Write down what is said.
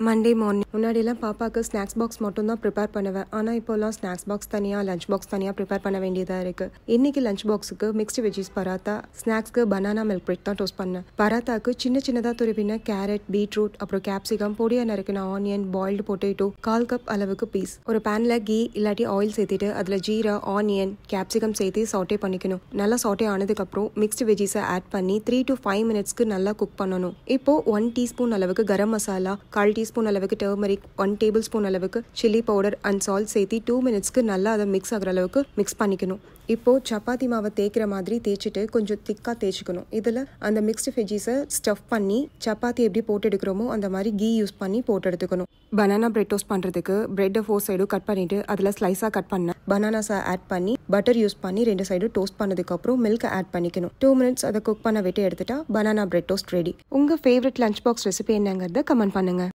Monday morning முன்னாடியெல்லாம் பாப்பாவுக்கு snacks box மட்டும் தான் ப்ரிப்பேர் பண்ணுவேன். ஆனால் இப்போலாம் ஸ்நாக்ஸ் பாக்ஸ் தனியாக லஞ்ச் பாக்ஸ் தனியாக ப்ரிப்பேர் பண்ண வேண்டியதாக இருக்குது. இன்னைக்கு லஞ்ச் பாக்ஸுக்கு மிக்ஸ்டு வெஜ்ஜீஸ் பராத்தா, ஸ்நாக்ஸ்க்கு பனானா மில்க் பிரெட் தான் டோஸ்ட் பண்ணேன். பராத்தாக்கு சின்ன சின்னதாக துருவின கேரட், பீட்ரூட், அப்புறம் கேப்சிகம், பொடியாக நறுக்கின ஆனியன், பாயில்டு பொட்டேட்டோ, 1/4 கப் அளவுக்கு பீஸ். ஒரு பேனில் கீ இல்லாட்டி ஆயில் சேர்த்துட்டு அதில் ஜீரா, ஆனியன், கேப்சிகம் சேர்த்து சாட்டே பண்ணிக்கணும். நல்லா சாட்டே ஆனதுக்கப்புறம் மிக்ஸ்டு வெஜ்ஜீஸை ஆட் பண்ணி 3 to 5 மினிட்ஸ்க்கு நல்லா குக் பண்ணணும். இப்போ 1 டீஸ்பூன் அளவுக்கு கரம் மசாலா, 1/4 டீஸ்பூன் அளவுக்கு டர்மரிக், 1 டேபிள் ஸ்பூன் அளவுக்கு சில்லி பவுடர் அண்ட் சால்ட் சேர்த்து 2 மினிட்ஸ்க்கு நல்லா அதை மிக்ஸ் ஆகிற அளவுக்கு மிக்ஸ் பண்ணிக்கணும். இப்போ சப்பாத்தி மாவை தேய்க்கிற மாதிரி தேய்ச்சிட்டு கொஞ்சம் திக்காக தேய்ச்சிக்கணும். இதில் அந்த மிக்ஸ்டு வெஜ்ஜீஸை ஸ்டஃப் பண்ணி சப்பாத்தி எப்படி போட்டு எடுக்கிறோமோ அந்த மாதிரி கீ யூஸ் பண்ணி போட்டு எடுத்துக்கணும். பனானா பிரெட் டோஸ்ட் பண்ணுறதுக்கு பிரெட்டை 4 சைடும் கட் பண்ணிட்டு அதில் ஸ்லைஸாக கட் பண்ண பனானாஸை ஆட் பண்ணி பட்டர் யூஸ் பண்ணி 2 சைடும் டோஸ்ட் பண்ணதுக்கப்புறம் மில்க் ஆட் பண்ணிக்கணும். 2 மினிட்ஸ் அதை குக் பண்ண விட்டு எடுத்துட்டா பனானா பிரெட் டோஸ்ட் ரெடி. உங்கள் ஃபேவரட் லஞ்ச் பாக்ஸ் ரெசிபி என்னங்கிறத கமெண்ட் பண்ணுங்க.